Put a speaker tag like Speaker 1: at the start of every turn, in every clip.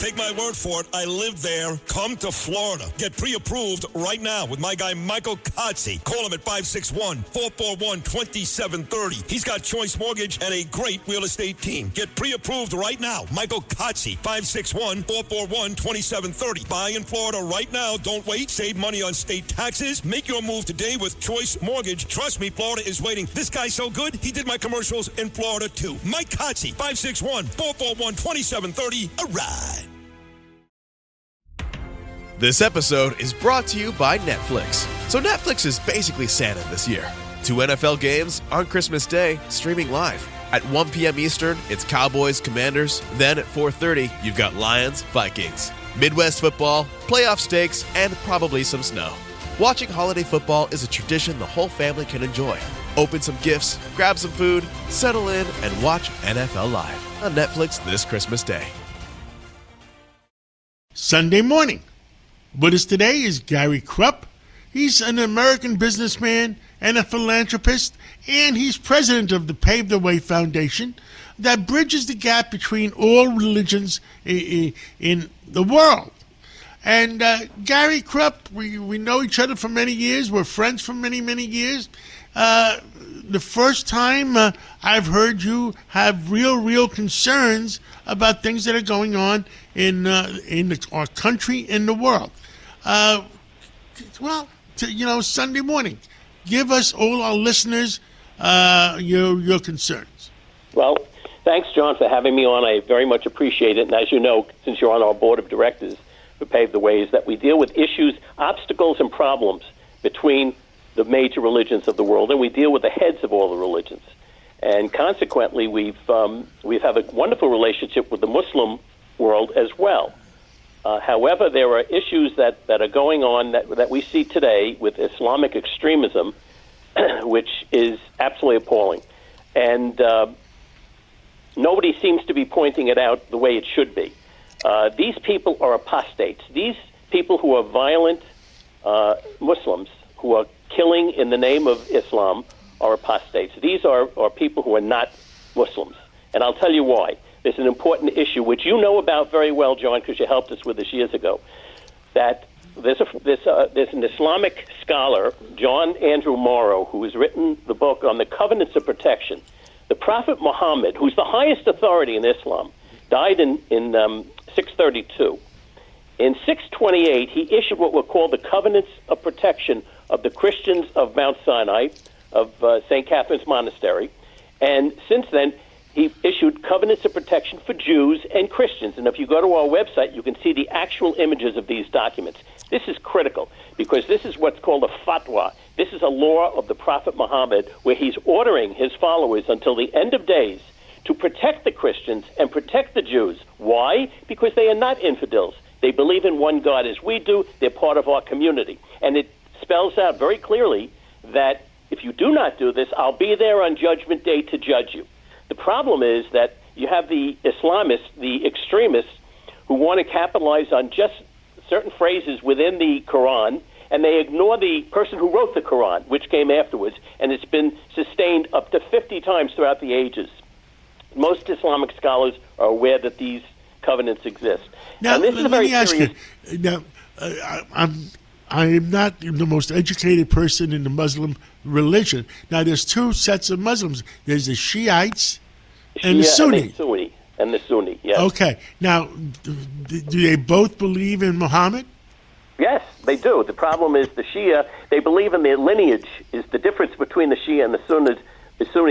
Speaker 1: Take my word for it. I live there. Come to Florida. Get pre-approved right now with my guy Michael Kotze. Call him at 561-441-2730. He's got Choice Mortgage and a great real estate team. Get pre-approved right now. Michael Kotze, 561-441-2730. Buy in Florida right now. Don't wait. Save money on state taxes. Make your move today with Choice Mortgage. Trust me, Florida is waiting. This guy's so good, he did my commercials in Florida too. Mike Kotze, 561-441-2730. A ride.
Speaker 2: This episode is brought to you by Netflix. So Netflix is basically Santa this year. 2 NFL games on Christmas Day, streaming live. At 1 p.m. Eastern, it's Cowboys, Commanders. Then at 4:30, you've got Lions, Vikings. Midwest football, playoff stakes, and probably some snow. Watching holiday football is a tradition the whole family can enjoy. Open some gifts, grab some food, settle in, and watch NFL Live on Netflix this Christmas Day.
Speaker 3: Sunday morning. With us today is Gary Krupp. He's an American businessman and a philanthropist, and he's president of the Pave the Way Foundation that bridges the gap between all religions in the world. And Gary Krupp, we know each other for many years. We're friends for many, many years. The first time I've heard you have real concerns about things that are going on in our country, in the world. Sunday morning, give us, all our listeners, your concerns.
Speaker 4: Well, thanks, John, for having me on. I very much appreciate it. And as you know, since you're on our board of directors for Pave the Way, is that we deal with issues, obstacles, and problems between the major religions of the world, and we deal with the heads of all the religions. And consequently, we've had a wonderful relationship with the Muslim world as well. However, there are issues that are going on that we see today with Islamic extremism, which is absolutely appalling. And nobody seems to be pointing it out the way it should be. These people are apostates. These people who are violent Muslims who are killing in the name of Islam are apostates. These are people who are not Muslims. And I'll tell you why. There's an important issue, which you know about very well, John, because you helped us with this years ago, that there's an Islamic scholar, John Andrew Morrow, who has written the book on the covenants of protection. The Prophet Muhammad, who's the highest authority in Islam, died in 632. In 628, he issued what were called the covenants of protection of the Christians of Mount Sinai, of St. Catherine's Monastery. And since then, he issued covenants of protection for Jews and Christians. And if you go to our website, you can see the actual images of these documents. This is critical because this is what's called a fatwa. This is a law of the Prophet Muhammad where he's ordering his followers until the end of days to protect the Christians and protect the Jews. Why? Because they are not infidels. They believe in one God as we do. They're part of our community. And it spells out very clearly that if you do not do this, I'll be there on Judgment Day to judge you. The problem is that you have the Islamists, the extremists, who want to capitalize on just certain phrases within the Quran, and they ignore the person who wrote the Quran, which came afterwards, and it's been sustained up to 50 times throughout the ages. Most Islamic scholars are aware that these covenants exist.
Speaker 3: Now,
Speaker 4: and this is a very serious...
Speaker 3: Now, I am not the most educated person in the Muslim religion. Now, there's two sets of Muslims. There's the Shiites and the Sunni.
Speaker 4: And the Sunni, yes.
Speaker 3: Okay. Now, do they both believe in Muhammad?
Speaker 4: Yes, they do. The problem is the Shia, they believe in their lineage. Is the difference between the Shia and the Sunni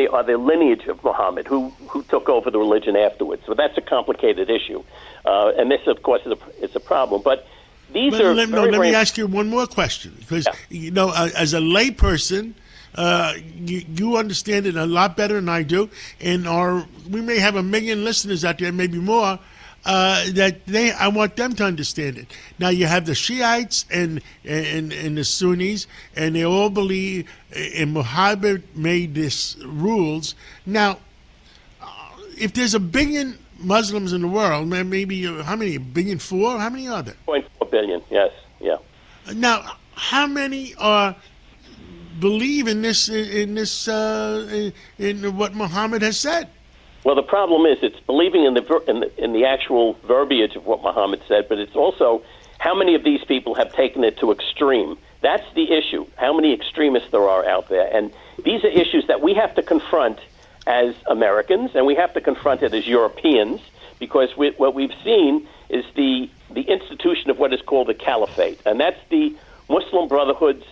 Speaker 4: are the lineage of Muhammad, who took over the religion afterwards. So that's a complicated issue. And this, of course, is a problem. But let
Speaker 3: me ask you one more question, because as a layperson, you understand it a lot better than I do, and we may have 1 million listeners out there, maybe more. I want them to understand it. Now you have the Shiites and the Sunnis, and they all believe, and Muhammad made these rules. Now, if there's 1 billion Muslims in the world, maybe how many? 1.4 billion? How many are there?
Speaker 4: 0.4 billion. Yes. Yeah.
Speaker 3: Now, how many believe in this in what Muhammad has said?
Speaker 4: Well, the problem is it's believing in the actual verbiage of what Muhammad said, but it's also how many of these people have taken it to extreme. That's the issue, how many extremists there are out there. And these are issues that we have to confront as Americans, and we have to confront it as Europeans, because what we've seen is the institution of what is called the caliphate, and that's the Muslim Brotherhood's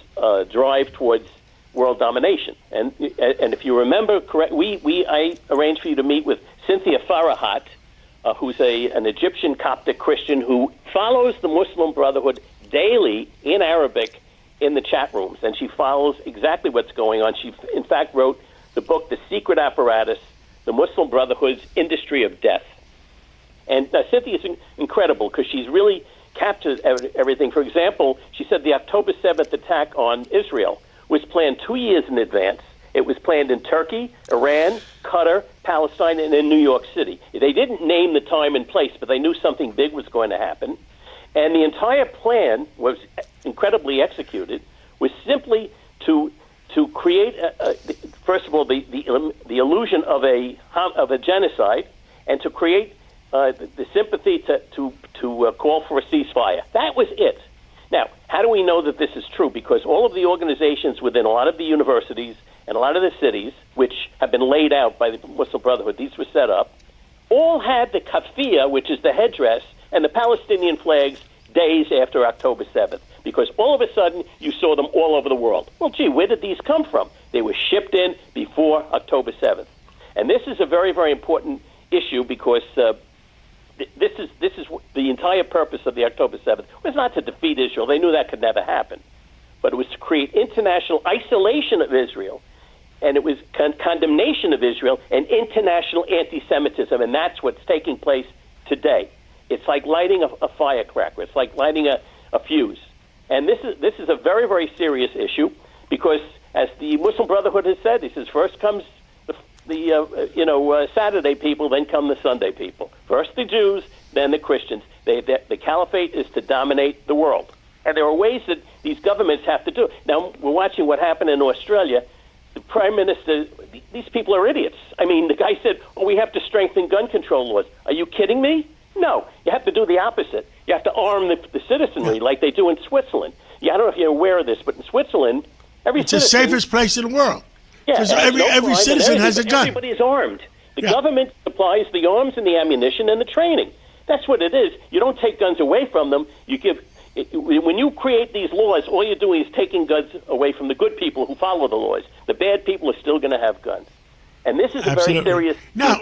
Speaker 4: drive towards world domination. And if you remember correct, I arranged for you to meet with Cynthia Farahat, who's an Egyptian Coptic Christian who follows the Muslim Brotherhood daily in Arabic in the chat rooms, and she follows exactly what's going on. She, in fact, wrote the book, The Secret Apparatus, The Muslim Brotherhood's Industry of Death. And Cynthia's incredible because she's really captured everything. For example, she said the October 7th attack on Israel was planned 2 years in advance. It was planned in Turkey, Iran, Qatar, Palestine, and in New York City. They didn't name the time and place, but they knew something big was going to happen. And the entire plan was incredibly executed, was simply to create, first of all, the illusion of a genocide, and to create the sympathy to call for a ceasefire. That was it. Now, how do we know that this is true? Because all of the organizations within a lot of the universities and a lot of the cities, which have been laid out by the Muslim Brotherhood, these were set up, all had the kafia, which is the headdress, and the Palestinian flags days after October 7th. Because all of a sudden, you saw them all over the world. Well, gee, where did these come from? They were shipped in before October 7th. And this is a very, very important issue because this is the entire purpose of the October 7th was not to defeat Israel. They knew that could never happen. But it was to create international isolation of Israel, and it was condemnation of Israel and international anti-Semitism, and that's what's taking place today. It's like lighting a firecracker. It's like lighting a fuse. And this is a very, very serious issue because, as the Muslim Brotherhood has said, he says, first comes the Saturday people, then come the Sunday people. First the Jews, then the Christians. The caliphate is to dominate the world. And there are ways that these governments have to do it. Now, we're watching what happened in Australia. The Prime Minister, these people are idiots. I mean, the guy said, we have to strengthen gun control laws. Are you kidding me? No, you have to do the opposite. You have to arm the citizenry like they do in Switzerland. Yeah, I don't know if you're aware of this, but in Switzerland,
Speaker 3: it's the safest place in the world. Because every citizen has a gun.
Speaker 4: Everybody's armed. The government supplies the arms and the ammunition and the training. That's what it is. You don't take guns away from them. When you create these laws, all you're doing is taking guns away from the good people who follow the laws. The bad people are still going to have guns. And this is a very serious...
Speaker 3: Now,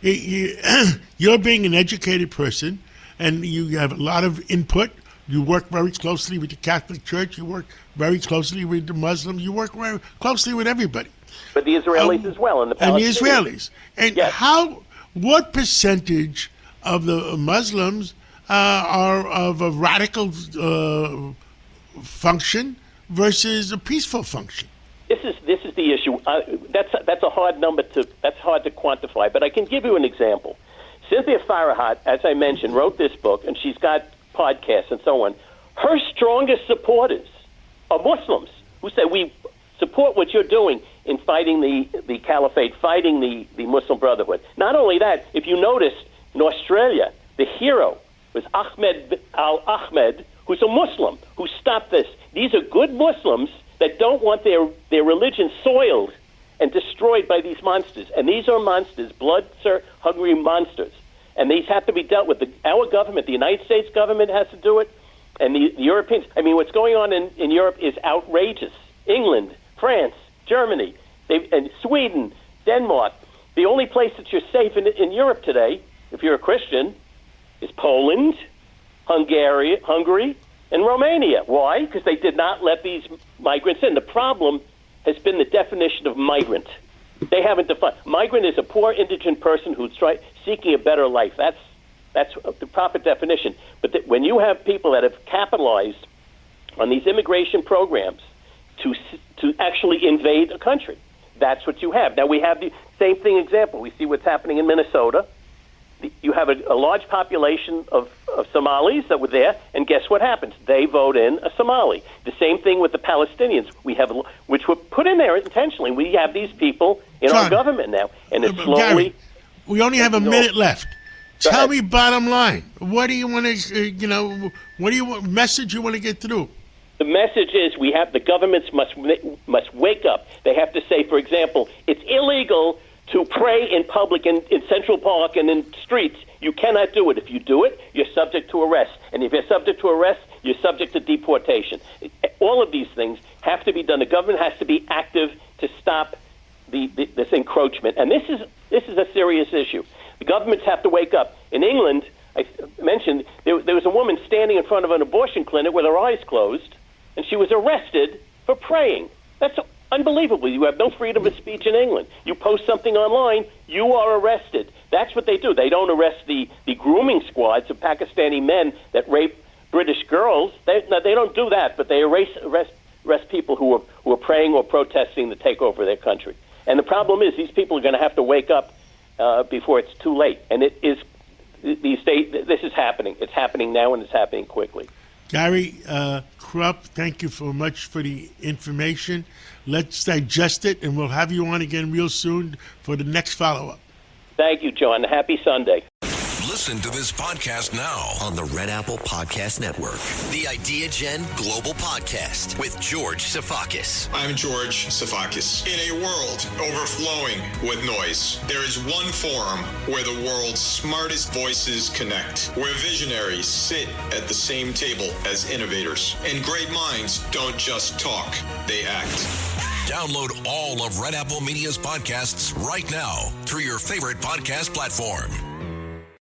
Speaker 3: you're being an educated person, and you have a lot of input. You work very closely with the Catholic Church. You work very closely with the Muslims. You work very closely with everybody.
Speaker 4: But the Israelis as well, and the Palestinians.
Speaker 3: And the Israelis. And
Speaker 4: yes.
Speaker 3: What percentage of the Muslims are of a radical function versus a peaceful function?
Speaker 4: This is the issue. That's a hard number that's hard to quantify, but I can give you an example. Cynthia Farahat, as I mentioned, wrote this book, and she's got podcasts and so on. Her strongest supporters are Muslims who say, we support what you're doing in fighting the caliphate, fighting the Muslim Brotherhood. Not only that, if you notice, in Australia, the hero was Ahmed al-Ahmed, who's a Muslim, who stopped this. These are good Muslims that don't want their religion soiled and destroyed by these monsters. And these are monsters, blood-hungry monsters. And these have to be dealt with. Our government, the United States government, has to do it, and the Europeans. I mean, what's going on in Europe is outrageous. England, France, Germany, and Sweden, Denmark. The only place that you're safe in Europe today, if you're a Christian, is Poland, Hungary, and Romania. Why? Because they did not let these migrants in. The problem has been the definition of migrant. They haven't defined. Migrant is a poor indigent person who's seeking a better life. That's the proper definition. But when you have people that have capitalized on these immigration programs to actually invade a country, that's what you have. Now, we have the same thing example. We see what's happening in Minnesota. You have a large population of Somalis that were there, and guess what happens? They vote in a Somali. The same thing with the Palestinians, which were put in there intentionally. We have these people in our government now, and it's slowly...
Speaker 3: We only have a minute left.
Speaker 4: Go
Speaker 3: Tell
Speaker 4: ahead.
Speaker 3: me bottom line. What do you want to, what do you want, message you want to get through?
Speaker 4: The message is the governments must wake up. They have to say, for example, it's illegal to pray in public in Central Park and in streets. You cannot do it. If you do it, you're subject to arrest. And if you're subject to arrest, you're subject to deportation. All of these things have to be done. The government has to be active to stop this encroachment. And this is a serious issue. The governments have to wake up. In England, I mentioned, there was a woman standing in front of an abortion clinic with her eyes closed, and she was arrested for praying. That's unbelievable. You have no freedom of speech in England. You post something online, you are arrested. That's what they do. They don't arrest the grooming squads of Pakistani men that rape British girls. They don't do that, but they arrest people who are praying or protesting the takeover of their country. And the problem is these people are going to have to wake up before it's too late. And it is these days. This is happening. It's happening now, and it's happening quickly.
Speaker 3: Gary Krupp, thank you so much for the information. Let's digest it, and we'll have you on again real soon for the next follow-up.
Speaker 4: Thank you, John. Happy Sunday.
Speaker 5: Listen to this podcast now on the Red Apple Podcast Network. The Idea Gen Global Podcast with George Safakis.
Speaker 6: I'm George Safakis. In a world overflowing with noise, there is one forum where the world's smartest voices connect, where visionaries sit at the same table as innovators, and great minds don't just talk, they act.
Speaker 5: Download all of Red Apple Media's podcasts right now through your favorite podcast platform.